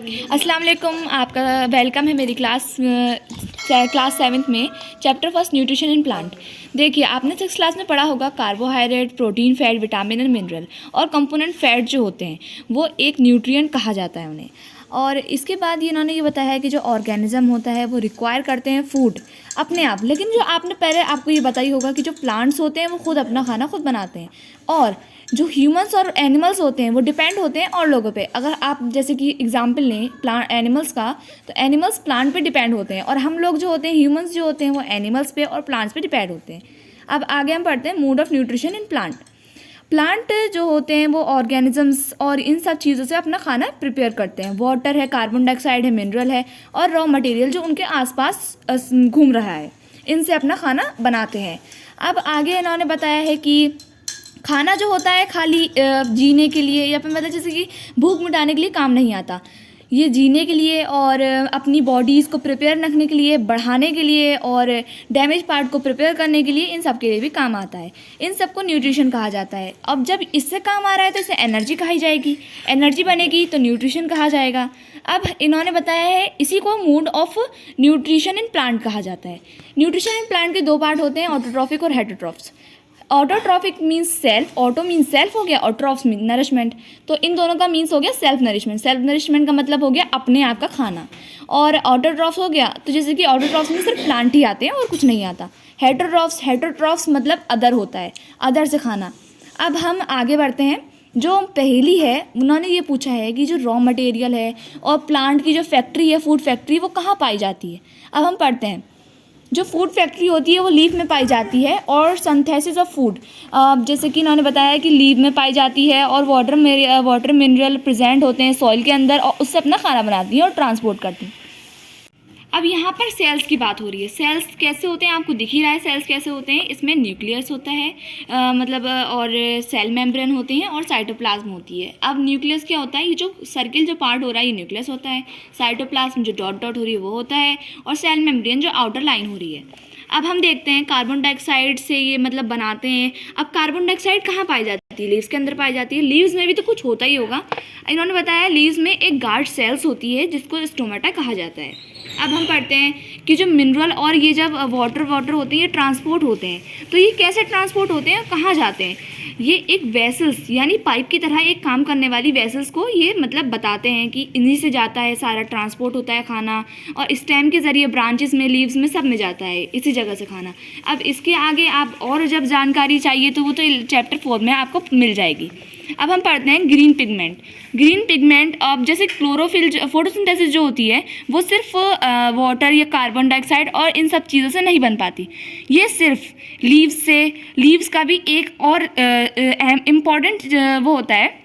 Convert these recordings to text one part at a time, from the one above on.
अस्सलाम वालेकुम। आपका वेलकम है मेरी क्लास 7th में chapter first nutrition in plant. देखिए, आपने 6th क्लास में पढ़ा होगा carbohydrate, protein, fat, vitamin and mineral और कंपोनेंट फैट जो होते हैं वो एक न्यूट्रिएंट कहा जाता है उन्हें। और इसके बाद इन्होंने ये बताया है कि जो ऑर्गेनिज्म होता है वो रिक्वायर करते हैं फूड अपने आप, लेकिन जो आपने पहले आपको ये बताई होगा कि जो प्लांट्स होते हैं वो खुद अपना खाना खुद बनाते हैं, और जो ह्यूमंस और एनिमल्स होते हैं वो डिपेंड होते हैं और लोगों पे। अगर आप जैसे कि एग्जांपल लें प्लांट एनिमल्स का, तो एनिमल्स प्लांट पे डिपेंड होते हैं और हम लोग जो होते हैं ह्यूमंस जो होते हैं वो एनिमल्स पे और प्लांट्स पे डिपेंड होते हैं। अब आगे हम पढ़ते हैं mode of nutrition in plant. Plant जो होते हैं वो ऑर्गेनिजम्स और इन सब चीज़ों से अपना खाना प्रिपेयर करते हैं। वाटर है, कार्बन डाइऑक्साइड है, मिनरल है और रॉ मटेरियल जो उनके आसपास घूम रहा है, इनसे अपना खाना बनाते हैं। अब आगे इन्होंने बताया है कि खाना जो होता है खाली जीने के लिए या फिर मतलब जैसे कि भूख मिटाने के लिए काम नहीं आता। ये जीने के लिए और अपनी बॉडीज़ को प्रिपेयर रखने के लिए, बढ़ाने के लिए और डैमेज पार्ट को प्रिपेयर करने के लिए, इन सब के लिए भी काम आता है। इन सब को न्यूट्रिशन कहा जाता है। अब जब इससे काम आ रहा है तो इसे एनर्जी कही जाएगी, एनर्जी बनेगी तो न्यूट्रिशन कहा जाएगा। अब इन्होंने बताया है इसी को mode of nutrition in plant कहा जाता है। न्यूट्रिशन इन प्लांट के दो पार्ट होते हैं, ऑटोट्रॉफिक और heterotrophs. Autotrophic means self, auto means self हो गया और ट्रॉफ्स मीन नरिशमेंट, तो इन दोनों का मीन्स हो गया सेल्फ नरिशमेंट। सेल्फ नरिशमेंट का मतलब हो गया अपने आप का खाना, और ऑटोट्रॉफ्स हो गया तो जैसे कि ऑटोट्रॉफ्स में सिर्फ प्लांट ही आते हैं और कुछ नहीं आता। हेटरोट्रॉफ्स मतलब अदर होता है, अदर से खाना। अब हम आगे बढ़ते हैं। जो पहली है उन्होंने ये पूछा है कि जो रॉ मटेरियल है और प्लांट की जो फैक्ट्री है, फूड फैक्ट्री, वो कहाँ पाई जाती है। अब हम पढ़ते हैं। जो फूड फैक्ट्री होती है वो लीफ में पाई जाती है, और सिंथेसिस ऑफ फूड जैसे कि इन्होंने बताया कि लीफ में पाई जाती है, और वाटर मिनरल प्रेजेंट होते हैं सॉइल के अंदर और उससे अपना खाना बनाती हैं और ट्रांसपोर्ट करती हैं। अब यहाँ पर सेल्स की बात हो रही है। सेल्स कैसे होते हैं आपको दिख ही रहा है सेल्स कैसे होते हैं। इसमें न्यूक्लियस होता है और सेल मेम्ब्रेन होते हैं और साइटोप्लाज्म होती है। अब न्यूक्लियस क्या होता है, ये जो सर्किल जो पार्ट हो रहा है ये न्यूक्लियस होता है। साइटोप्लाज्म जो डॉट डॉट हो रही है वो होता है, और सेल मेम्ब्रेन जो आउटर लाइन हो रही है। अब हम देखते हैं कार्बन डाइऑक्साइड से ये बनाते हैं। अब कार्बन डाइऑक्साइड कहाँ पाई जाती है, लीव्स के अंदर पाई जाती है। लीव्स में भी तो कुछ होता ही होगा। इन्होंने बताया लीव्स में एक गार्ड सेल्स होती है जिसको स्टोमेटा कहा जाता है। अब हम पढ़ते हैं कि जो मिनरल और ये जब वाटर होते हैं ये ट्रांसपोर्ट होते हैं, तो ये कैसे ट्रांसपोर्ट होते हैं, कहाँ जाते हैं। ये एक वेसल्स यानी पाइप की तरह एक काम करने वाली वेसल्स को ये बताते हैं कि इन्हीं से जाता है, सारा ट्रांसपोर्ट होता है खाना, और स्टेम के ज़रिए ब्रांचेस में, लीव्स में, सब में जाता है इसी जगह से खाना। अब इसके आगे आप और जब जानकारी चाहिए तो वो तो चैप्टर 4 में आपको मिल जाएगी। अब हम पढ़ते हैं ग्रीन पिगमेंट। ग्रीन पिगमेंट अब जैसे क्लोरोफिल, फोटोसिंथेसिस जो होती है वो सिर्फ वाटर या कार्बन डाइऑक्साइड और इन सब चीज़ों से नहीं बन पाती, ये सिर्फ लीव्स से। लीव्स का भी एक और इम्पॉर्टेंट वो होता है,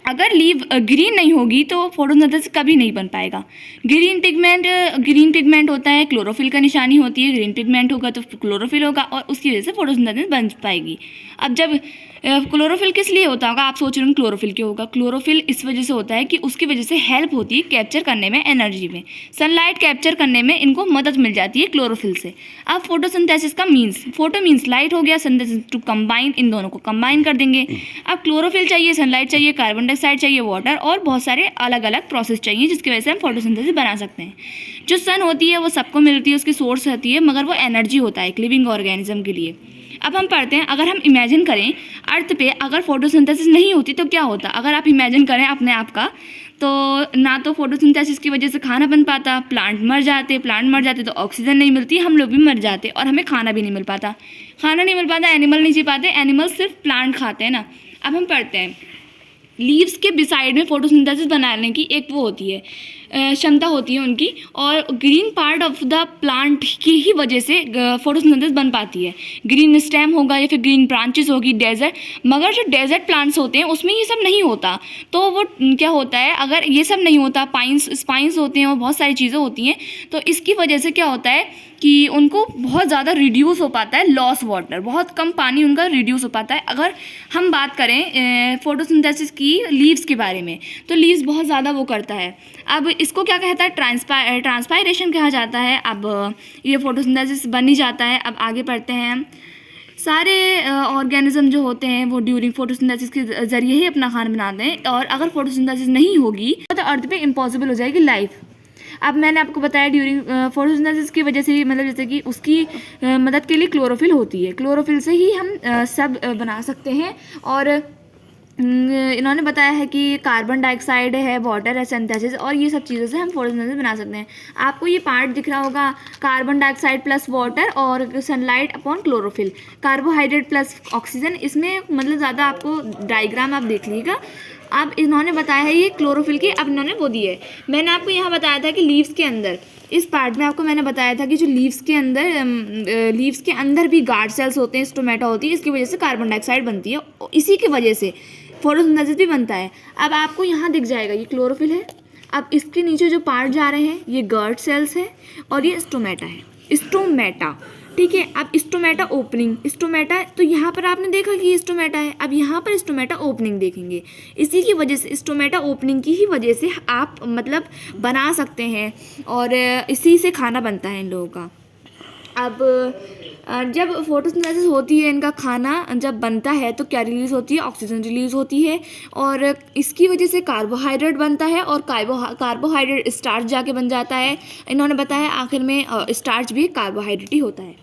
अगर लीव ग्रीन नहीं होगी तो फोटोसिंथेसिस कभी नहीं बन पाएगा। ग्रीन पिगमेंट होता है, क्लोरोफिल का निशानी होती है। ग्रीन पिगमेंट होगा तो क्लोरोफिल होगा और उसकी वजह से फोटोसिंथेसिस बन पाएगी। अब जब क्लोरोफिल किस लिए होता होगा, आप सोच रहे हो क्लोरोफिल क्यों होगा। क्लोरोफिल इस वजह से होता है कि उसकी वजह से हेल्प होती है कैप्चर करने में, एनर्जी में, सनलाइट कैप्चर करने में इनको मदद मिल जाती है क्लोरोफिल से। अब फोटोसिंथेसिस का मीन्स, फोटो मीन्स लाइट हो गया, सिंथेसिस टू कंबाइन, इन दोनों को कंबाइन कर देंगे। अब क्लोरोफिल चाहिए, सनलाइट चाहिए, कार्बन डाइऑक्साइड चाहिए, वाटर, और बहुत सारे अलग अलग प्रोसेस चाहिए जिसकी वजह से हम फोटोसिंथेसिस बना सकते हैं। जो सन होती है वो सबको मिलती है, उसकी सोर्स होती है, मगर वो एनर्जी होता है एक लिविंग ऑर्गेनिज्म के लिए। अब हम पढ़ते हैं, अगर हम इमेजिन करें अर्थ पे अगर फोटोसिंथेसिस नहीं होती तो क्या होता। अगर आप इमेजिन करें अपने आप का, तो ना तो फोटोसिंथेसिस की वजह से खाना बन पाता, प्लांट मर जाते तो ऑक्सीजन नहीं मिलती, हम लोग भी मर जाते और हमें खाना भी नहीं मिल पाता। एनिमल नहीं जी पाते, एनिमल सिर्फ प्लांट खाते हैं ना। अब हम पढ़ते हैं लीव्स के बिसाइड में फोटोसिंथेसिस बनाने की एक वो होती है, क्षमता होती है उनकी, और green part of the plant की ही वजह से फोटोसिंथेसिस बन पाती है। ग्रीन स्टेम होगा या फिर ग्रीन ब्रांचेस होगी, डेजर्ट, मगर जो डेजर्ट प्लांट्स होते हैं उसमें ये सब नहीं होता। तो वो क्या होता है, अगर ये सब नहीं होता, स्पाइंस होते हैं और बहुत सारी चीज़ें होती हैं, तो इसकी वजह से क्या होता है कि उनको बहुत ज़्यादा रिड्यूस हो पाता है लॉस वाटर, बहुत कम पानी उनका रिड्यूस हो पाता है। अगर हम बात करें फोटोसिंथेसिस की लीव्स के बारे में, तो लीव्स बहुत ज़्यादा वो करता है। अब इसको क्या कहता है, ट्रांसपायरेशन कहा जाता है। अब ये फोटोसिंथेसिस बन ही जाता है। अब आगे पढ़ते हैं हम। सारे ऑर्गेनिज्म जो होते हैं वो ड्यूरिंग फोटोसिंथेसिस के ज़रिए ही अपना खाना बनाते हैं, और अगर फोटोसिंथेसिस नहीं होगी तो अर्थ पे इम्पॉसिबल हो जाएगी लाइफ। अब मैंने आपको बताया ड्यूरिंग फोटोसिंथेसिस की वजह से ही, मतलब जैसे कि उसकी मदद के लिए क्लोरोफिल होती है, क्लोरोफिल से ही हम सब बना सकते हैं। और इन्होंने बताया है कि कार्बन डाइऑक्साइड है, वाटर है, सिंथेसिस, और ये सब चीज़ों से हम फोटोसिंथेसिस बना सकते हैं। आपको ये पार्ट दिख रहा होगा, कार्बन डाइऑक्साइड प्लस वाटर और sunlight upon chlorophyll, carbohydrate plus oxygen. इसमें मतलब ज़्यादा आपको डायग्राम आप देख लीजिएगा। अब इन्होंने बताया है ये क्लोरोफिल की, अब इन्होंने वो दी है। मैंने आपको यहाँ बताया था कि लीव्स के अंदर, इस पार्ट में आपको मैंने बताया था कि जो लीव्स के अंदर भी गार्ड सेल्स होते हैं, स्टोमेटा होती है, इसकी वजह से कार्बन डाइऑक्साइड बनती है, इसी की वजह से फोटोसिंथेसिस भी बनता है। अब आपको यहाँ दिख जाएगा ये क्लोरोफिल है। अब इसके नीचे जो पार्ट जा रहे हैं ये गार्ड सेल्स है, और ये स्टोमेटा है, स्टोमेटा, ठीक है। अब स्टोमेटा ओपनिंग, स्टोमेटा तो यहाँ पर आपने देखा कि ये स्टोमेटा है, अब यहाँ पर स्टोमेटा ओपनिंग देखेंगे। इसी की वजह से, स्टोमेटा ओपनिंग की ही वजह से आप मतलब बना सकते हैं, और इसी से खाना बनता है इन लोगों का। अब जब फोटोसिंथेसिस होती है, इनका खाना जब बनता है तो क्या रिलीज़ होती है, ऑक्सीजन रिलीज़ होती है, और इसकी वजह से कार्बोहाइड्रेट बनता है, और कार्बोहाइड्रेट स्टार्च जाके बन जाता है। इन्होंने बताया आखिर में स्टार्च भी कार्बोहाइड्रेट ही होता है।